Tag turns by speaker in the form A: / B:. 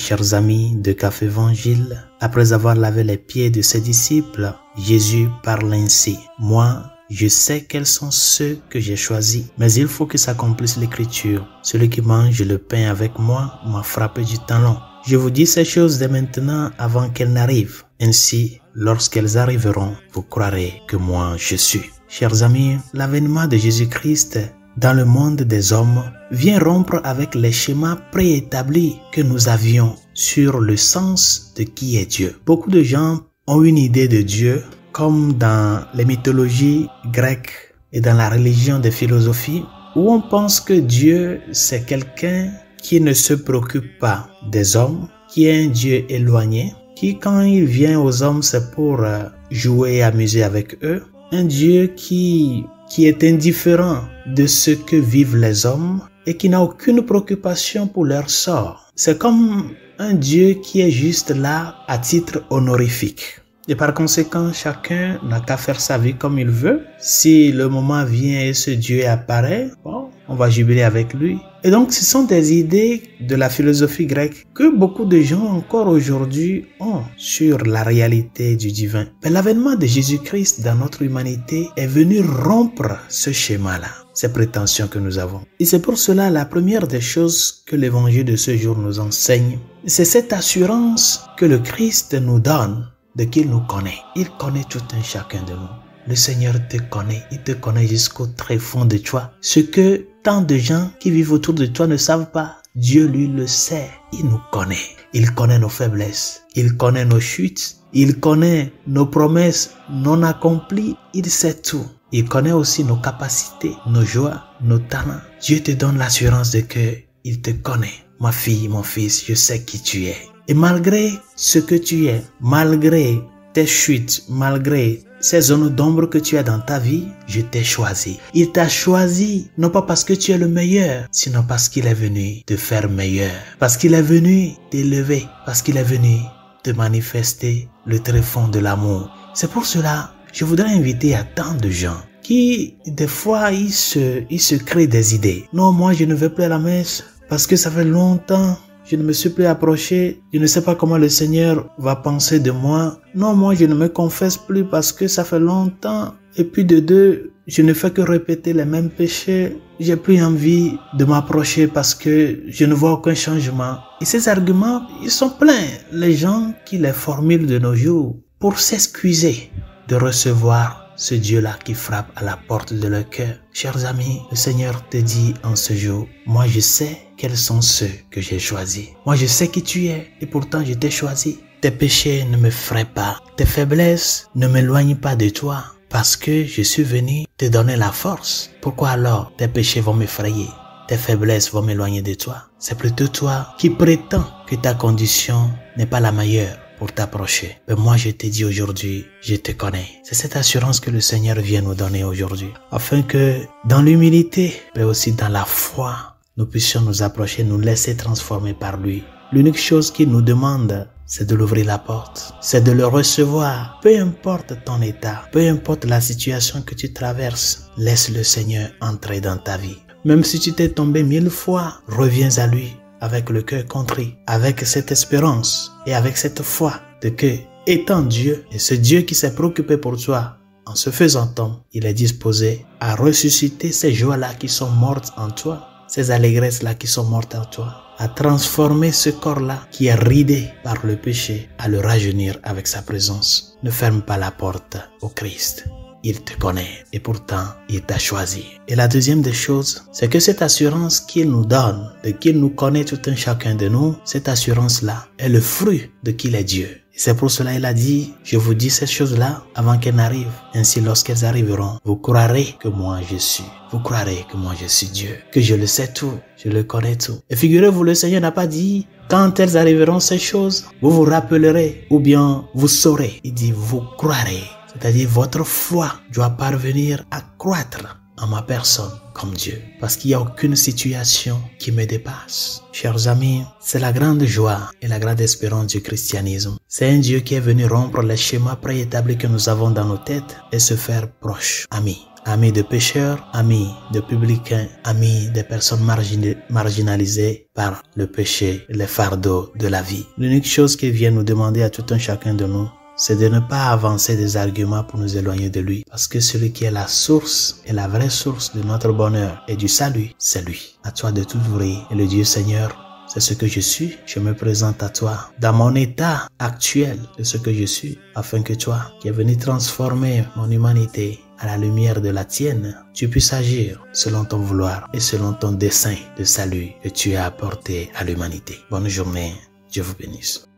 A: chers amis de Café Évangile, après avoir lavé les pieds de ses disciples, Jésus parle ainsi. Moi, je sais quels sont ceux que j'ai choisis, mais il faut que s'accomplisse l'écriture. Celui qui mange le pain avec moi m'a frappé du talon. Je vous dis ces choses dès maintenant avant qu'elles n'arrivent. Ainsi, lorsqu'elles arriveront, vous croirez que moi je suis. Chers amis, l'avènement de Jésus-Christ dans le monde des hommes vient rompre avec les schémas préétablis que nous avions sur le sens de qui est Dieu. Beaucoup de gens ont une idée de Dieu comme dans les mythologies grecques et dans la religion des philosophies où on pense que Dieu c'est quelqu'un qui ne se préoccupe pas des hommes, qui est un Dieu éloigné, qui quand il vient aux hommes c'est pour jouer et amuser avec eux, un Dieu qui est indifférent de ce que vivent les hommes et qui n'a aucune préoccupation pour leur sort. C'est comme un Dieu qui est juste là à titre honorifique. Et par conséquent, chacun n'a qu'à faire sa vie comme il veut. Si le moment vient et ce Dieu apparaît, bon, on va jubiler avec lui. Et donc, ce sont des idées de la philosophie grecque que beaucoup de gens encore aujourd'hui ont sur la réalité du divin. Mais l'avènement de Jésus-Christ dans notre humanité est venu rompre ce schéma-là, ces prétentions que nous avons. Et c'est pour cela la première des choses que l'évangile de ce jour nous enseigne, c'est cette assurance que le Christ nous donne de qu'il nous connaît. Il connaît tout un chacun de nous. Le Seigneur te connaît, il te connaît jusqu'au très fond de toi. Ce que tant de gens qui vivent autour de toi ne savent pas, Dieu lui le sait. Il nous connaît. Il connaît nos faiblesses, il connaît nos chutes, il connaît nos promesses non accomplies, il sait tout. Il connaît aussi nos capacités, nos joies, nos talents. Dieu te donne l'assurance de que il te connaît. Ma fille, mon fils, je sais qui tu es. Et malgré ce que tu es, malgré tes chutes, malgré ces zones d'ombre que tu as dans ta vie, je t'ai choisi. Il t'a choisi, non pas parce que tu es le meilleur, sinon parce qu'il est venu te faire meilleur. Parce qu'il est venu t'élever, parce qu'il est venu te manifester le tréfonds de l'amour. C'est pour cela, je voudrais inviter à tant de gens qui, des fois, ils se créent des idées. Non, moi, je ne vais plus à la messe parce que ça fait longtemps. Je ne me suis plus approché, je ne sais pas comment le Seigneur va penser de moi. Non, moi je ne me confesse plus parce que ça fait longtemps. Et puis de deux, je ne fais que répéter les mêmes péchés. J'ai plus envie de m'approcher parce que je ne vois aucun changement. Et ces arguments, ils sont pleins. Les gens qui les formulent de nos jours pour s'excuser de recevoir ce Dieu-là qui frappe à la porte de leur cœur. Chers amis, le Seigneur te dit en ce jour, moi je sais quels sont ceux que j'ai choisis. Moi je sais qui tu es et pourtant je t'ai choisi. Tes péchés ne me fraient pas. Tes faiblesses ne m'éloignent pas de toi parce que je suis venu te donner la force. Pourquoi alors tes péchés vont m'effrayer? Tes faiblesses vont m'éloigner de toi. C'est plutôt toi qui prétends que ta condition n'est pas la meilleure pour t'approcher. Mais moi je te dis aujourd'hui, je te connais. C'est cette assurance que le Seigneur vient nous donner aujourd'hui, afin que dans l'humilité, mais aussi dans la foi, nous puissions nous approcher, nous laisser transformer par lui. L'unique chose qu'il nous demande, c'est de l'ouvrir la porte, c'est de le recevoir. Peu importe ton état, peu importe la situation que tu traverses, laisse le Seigneur entrer dans ta vie. Même si tu t'es tombé 1000 fois, reviens à lui avec le cœur contrit, avec cette espérance et avec cette foi de que, étant Dieu, et ce Dieu qui s'est préoccupé pour toi, en se faisant homme, il est disposé à ressusciter ces joies-là qui sont mortes en toi, ces allégresses-là qui sont mortes en toi, à transformer ce corps-là qui est ridé par le péché, à le rajeunir avec sa présence. Ne ferme pas la porte au Christ. Il te connaît et pourtant il t'a choisi. Et la deuxième des choses, c'est que cette assurance qu'il nous donne, de qu'il nous connaît tout un chacun de nous, cette assurance-là est le fruit de qu'il est Dieu. Et c'est pour cela qu'il a dit, je vous dis ces choses-là avant qu'elles n'arrivent. Ainsi lorsqu'elles arriveront, vous croirez que moi je suis. Vous croirez que moi je suis Dieu, que je le sais tout, je le connais tout. Et figurez-vous, le Seigneur n'a pas dit, quand elles arriveront ces choses, vous vous rappellerez ou bien vous saurez. Il dit, vous croirez. C'est-à-dire votre foi doit parvenir à croître en ma personne comme Dieu. Parce qu'il n'y a aucune situation qui me dépasse. Chers amis, c'est la grande joie et la grande espérance du christianisme. C'est un Dieu qui est venu rompre les schémas préétablis que nous avons dans nos têtes et se faire proche, ami. ami de pécheurs, ami de publicains, ami des personnes marginalisées par le péché, les fardeaux de la vie. L'unique chose qu'il vient nous demander à tout un chacun de nous, c'est de ne pas avancer des arguments pour nous éloigner de lui. Parce que celui qui est la source et la vraie source de notre bonheur et du salut, c'est lui. À toi de tout ouvrir et le Dieu Seigneur, c'est ce que je suis. Je me présente à toi dans mon état actuel de ce que je suis, afin que toi, qui es venu transformer mon humanité à la lumière de la tienne, tu puisses agir selon ton vouloir et selon ton dessein de salut que tu as apporté à l'humanité. Bonne journée, Dieu vous bénisse.